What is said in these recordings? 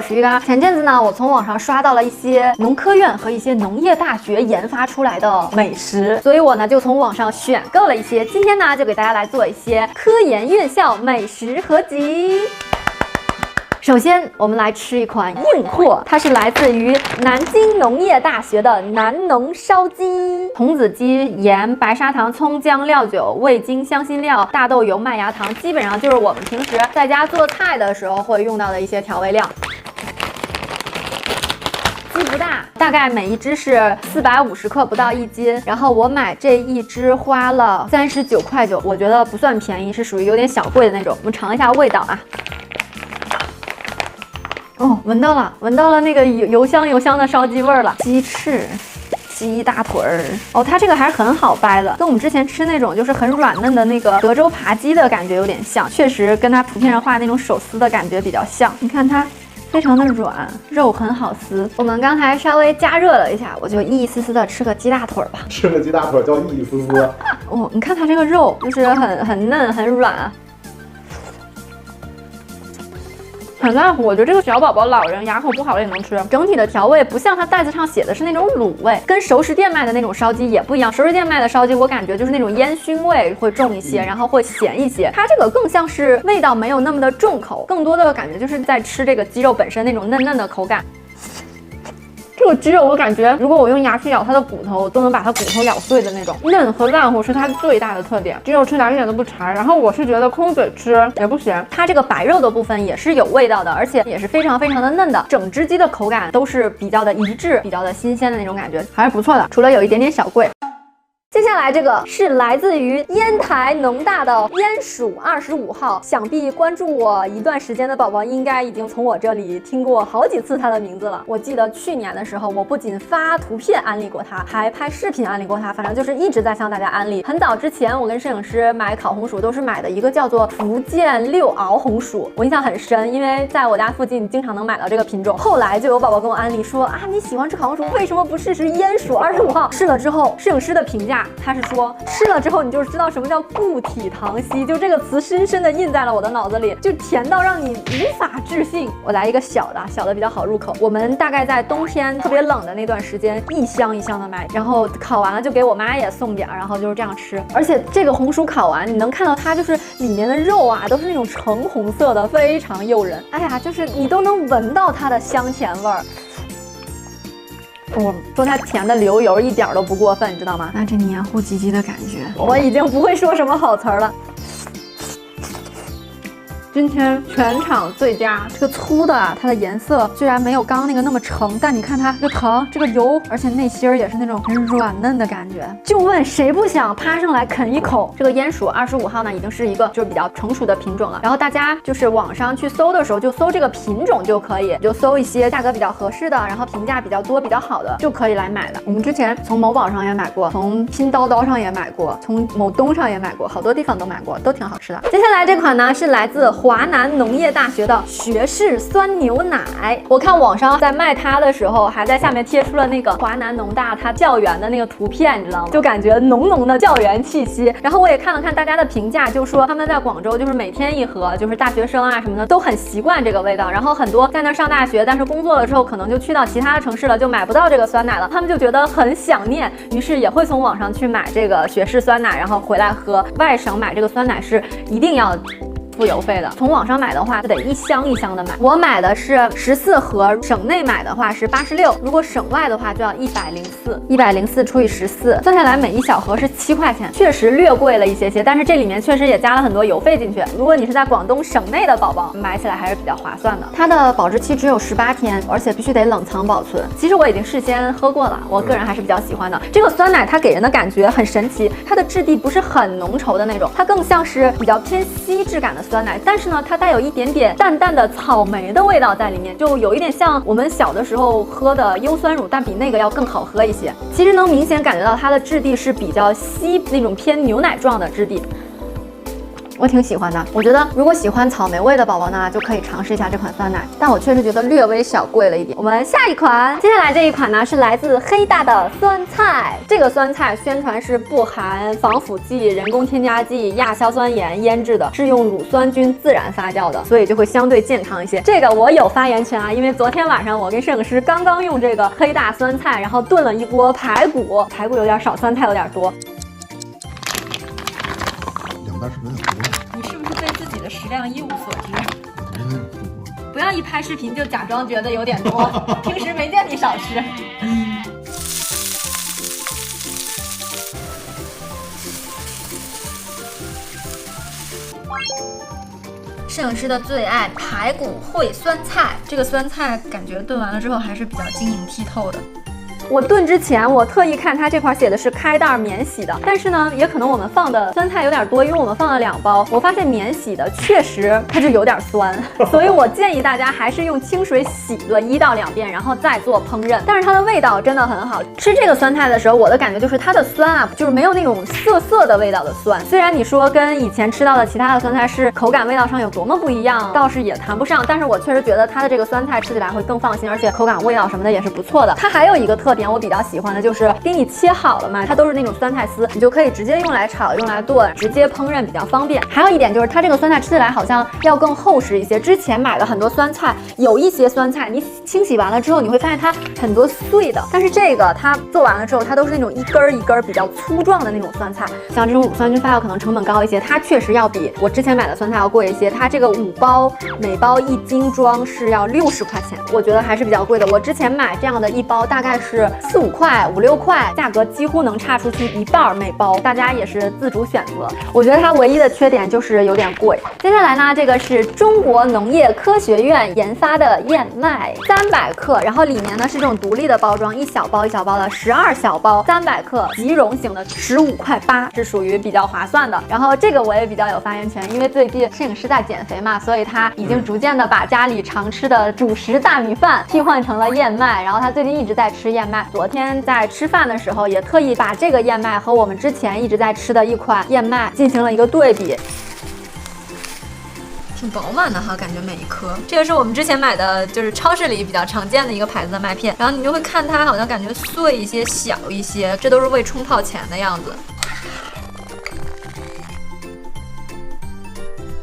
是鱼竿。前阵子呢，我从网上刷到了一些农科院和一些农业大学研发出来的美食，所以我呢就从网上选购了一些。今天呢就给大家来做一些科研院校美食合集。首先，我们来吃一款硬货，它是来自于南京农业大学的南农烧鸡，童子鸡、盐、白砂糖、葱姜料酒、味精、香辛料、大豆油、麦芽糖，基本上就是我们平时在家做菜的时候会用到的一些调味料。鸡不大，大概每一只是450克，不到1斤。然后我买这一只花了39.9块，我觉得不算便宜，是属于有点小贵的那种。我们尝一下味道啊。哦，闻到了那个油香的烧鸡味儿了。鸡翅、鸡大腿儿，哦，它这个还是很好掰的，跟我们之前吃那种就是很软嫩的那个德州扒鸡的感觉有点像，确实跟它图片上画那种手撕的感觉比较像。你看它非常的软，肉很好撕。我们刚才稍微加热了一下，我就一丝丝的吃个鸡大腿吧。吃个鸡大腿叫一丝丝。哦，你看它这个肉就是很嫩很软啊。很烂糊，我觉得这个小宝宝、老人牙口不好的也能吃。整体的调味不像它袋子上写的是那种卤味，跟熟食店卖的那种烧鸡也不一样。熟食店卖的烧鸡，我感觉就是那种烟熏味会重一些，然后会咸一些。它这个更像是味道没有那么的重口，更多的感觉就是在吃这个鸡肉本身那种嫩嫩的口感。这个鸡肉我感觉，如果我用牙去咬它的骨头，我都能把它骨头咬碎的那种嫩和烂糊是它最大的特点。鸡肉吃起来一点都不柴，然后我是觉得空嘴吃也不咸。它这个白肉的部分也是有味道的，而且也是非常的嫩的，整只鸡的口感都是比较的一致，比较的新鲜的那种感觉，还是不错的。除了有一点点小贵。接下来这个是来自于烟台农大的烟鼠25号，想必关注我一段时间的宝宝应该已经从我这里听过好几次它的名字了。我记得去年的时候，我不仅发图片安利过它，还拍视频安利过它，反正就是一直在向大家安利。很早之前，我跟摄影师买烤红薯都是买的一个叫做福建6熬红薯，我印象很深，因为在我家附近经常能买到这个品种。后来就有宝宝跟我安利说啊，你喜欢吃烤红薯，为什么不试试烟鼠25号？试了之后，摄影师的评价他是说，吃了之后你就知道什么叫固体糖稀，就这个词深深的印在了我的脑子里，就甜到让你无法置信。我来一个小的比较好入口。我们大概在冬天特别冷的那段时间，一箱一箱的买，然后烤完了就给我妈也送点，然后就是这样吃。而且这个红薯烤完，你能看到它就是里面的肉啊，都是那种橙红色的，非常诱人。哎呀，就是你都能闻到它的香甜味儿。我说它甜的流油一点都不过分，你知道吗？那这黏糊唧唧的感觉，我已经不会说什么好词儿了。今天全场最佳，这个粗的它的颜色虽然没有刚刚那个那么橙，但你看它这个糖，这个油，而且内心也是那种很软嫩的感觉。就问谁不想趴上来啃一口？这个烟鼠25号呢，已经是一个就是比较成熟的品种了。然后大家就是网上去搜的时候，就搜这个品种就可以，就搜一些价格比较合适的，然后评价比较多、比较好的就可以来买了。我们之前从某宝上也买过，从拼刀刀上也买过，从某东上也买过，好多地方都买过，都挺好吃的。接下来这款呢是来自华南农业大学的学士酸牛奶，我看网上在卖它的时候，还在下面贴出了那个华南农大它教员的那个图片，你知道吗？就感觉浓浓的教员气息。然后我也看了看大家的评价，就说他们在广州就是每天一盒，就是大学生啊什么的都很习惯这个味道。然后很多在那上大学，但是工作了之后可能就去到其他的城市了，就买不到这个酸奶了，他们就觉得很想念，于是也会从网上去买这个学士酸奶，然后回来喝。外省买这个酸奶是一定要付邮费的，从网上买的话就得一箱一箱的买。我买的是14盒，省内买的话是86，如果省外的话就要104除以14，算下来每一小盒是7块钱，确实略贵了一些，但是这里面确实也加了很多邮费进去。如果你是在广东省内的宝宝，买起来还是比较划算的。它的保质期只有18天，而且必须得冷藏保存。其实我已经事先喝过了，我个人还是比较喜欢的。这个酸奶它给人的感觉很神奇，它的质地不是很浓稠的那种，它更像是比较偏稀质感的酸奶，但是呢，它带有一点点淡淡的草莓的味道在里面，就有一点像我们小的时候喝的优酸乳，但比那个要更好喝一些。其实能明显感觉到它的质地是比较稀，那种偏牛奶状的质地。我挺喜欢的。我觉得如果喜欢草莓味的宝宝呢，就可以尝试一下这款酸奶，但我确实觉得略微小贵了一点。我们下一款，接下来这一款呢是来自黑大的酸菜。这个酸菜宣传是不含防腐剂、人工添加剂、亚硝酸盐腌制的，是用乳酸菌自然发酵的，所以就会相对健康一些。这个我有发言权啊，因为昨天晚上我跟摄影师刚刚用这个黑大酸菜，然后炖了一锅排骨，排骨有点少，酸菜有点多。2袋是不是有点多？你是不是对自己的食量一无所知？不要一拍视频就假装觉得有点多，平时没见你少吃。摄影师的最爱排骨烩酸菜，这个酸菜感觉炖完了之后还是比较晶莹剔透的。我炖之前，我特意看它这块写的是开袋免洗的，但是呢，也可能我们放的酸菜有点多，因为我们放了2包。我发现免洗的确实它就有点酸，所以我建议大家还是用清水洗个1到2遍，然后再做烹饪。但是它的味道真的很好。吃这个酸菜的时候，我的感觉就是它的酸啊，就是没有那种涩涩的味道的酸。虽然你说跟以前吃到的其他的酸菜是口感味道上有多么不一样，倒是也谈不上。但是我确实觉得它的这个酸菜吃起来会更放心，而且口感味道什么的也是不错的。它还有一个特点我比较喜欢的就是给你切好了嘛，它都是那种酸菜丝，你就可以直接用来炒、用来炖，直接烹饪比较方便。还有一点就是它这个酸菜吃起来好像要更厚实一些。之前买了很多酸菜，有一些酸菜你清洗完了之后，你会发现它很多碎的，但是这个它做完了之后，它都是那种一根儿一根儿比较粗壮的那种酸菜。像这种乳酸菌发酵可能成本高一些，它确实要比我之前买的酸菜要贵一些。它这个5包，每包1斤装是要60块钱，我觉得还是比较贵的。我之前买这样的1包大概是4、5块、5、6块，价格几乎能差出去1半每包，大家也是自主选择。我觉得它唯一的缺点就是有点贵。接下来呢，这个是中国农业科学院研发的燕麦，300克，然后里面呢是这种独立的包装，一小包一小包的，12小包，300克，即溶型的，15块8，是属于比较划算的。然后这个我也比较有发言权，因为最近摄影师在减肥嘛，所以他已经逐渐的把家里常吃的主食大米饭替换成了燕麦，然后他最近一直在吃燕麦。昨天在吃饭的时候，也特意把这个燕麦和我们之前一直在吃的一款燕麦进行了一个对比。挺饱满的哈，感觉每一颗。这个是我们之前买的，就是超市里比较常见的一个牌子的麦片，然后你就会看它好像感觉碎一些、小一些，这都是未冲泡前的样子。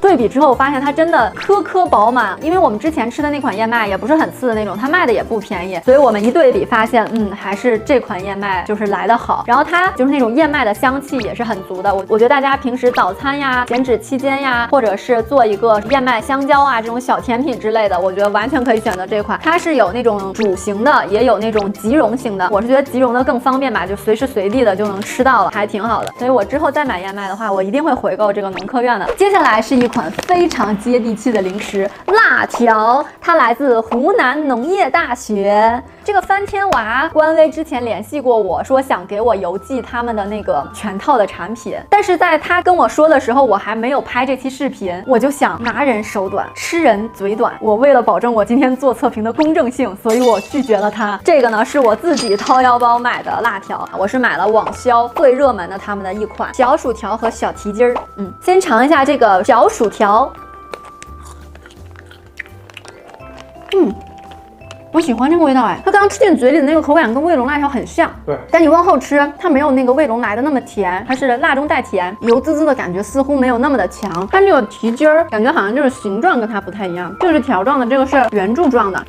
对比之后发现它真的颗颗饱满，因为我们之前吃的那款燕麦也不是很次的那种，它卖的也不便宜，所以我们一对比发现，还是这款燕麦就是来得好。然后它就是那种燕麦的香气也是很足的，我觉得大家平时早餐呀、减脂期间呀，或者是做一个燕麦香蕉啊这种小甜品之类的，我觉得完全可以选择这款。它是有那种煮型的，也有那种即溶型的，我是觉得即溶的更方便吧，就随时随地的就能吃到了，还挺好的。所以我之后再买燕麦的话，我一定会回购这个农科院的。接下来是一款非常接地气的零食辣条，它来自湖南农业大学。这个翻天娃官微之前联系过我说想给我邮寄他们的那个全套的产品，但是在他跟我说的时候，我还没有拍这期视频，我就想拿人手短，吃人嘴短。我为了保证我今天做测评的公正性，所以我拒绝了他。这个呢是我自己掏腰包买的辣条，我是买了网销最热门的他们的一款小薯条和小蹄筋儿。先尝一下这个小薯条。我喜欢这个味道哎，它刚吃进嘴里的那个口感跟卫龙辣条很像，对，但你往后吃，它没有那个卫龙来的那么甜，它是辣中带甜，油滋滋的感觉似乎没有那么的强。但这个蹄筋儿感觉好像就是形状跟它不太一样，这个是条状的，这个是圆柱状的。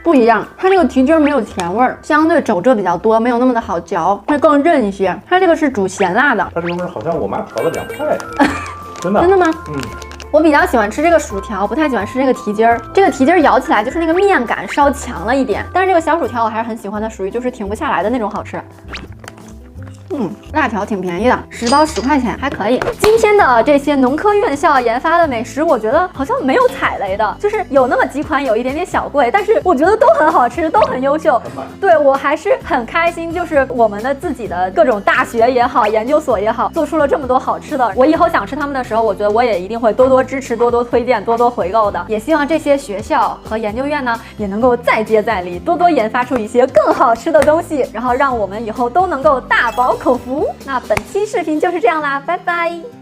不一样，它这个蹄筋没有甜味儿，相对肘胄比较多，没有那么的好嚼，会更韧一些。它这个是煮咸辣的，它这个味儿好像我妈调了2菜，真的。真的吗？我比较喜欢吃这个薯条，不太喜欢吃这个蹄筋儿。这个蹄筋儿咬起来就是那个面感稍强了一点，但是这个小薯条我还是很喜欢的，属于就是停不下来的那种好吃。辣条挺便宜的，10包10块钱，还可以。今天的这些农科院校研发的美食，我觉得好像没有踩雷的，就是有那么几款有一点点小贵，但是我觉得都很好吃，都很优秀。对，我还是很开心，就是我们的自己的各种大学也好，研究所也好，做出了这么多好吃的。我以后想吃他们的时候，我觉得我也一定会多多支持、多多推荐、多多回购的。也希望这些学校和研究院呢，也能够再接再厉，多多研发出一些更好吃的东西，然后让我们以后都能够大饱口福。那本期视频就是这样啦，拜拜。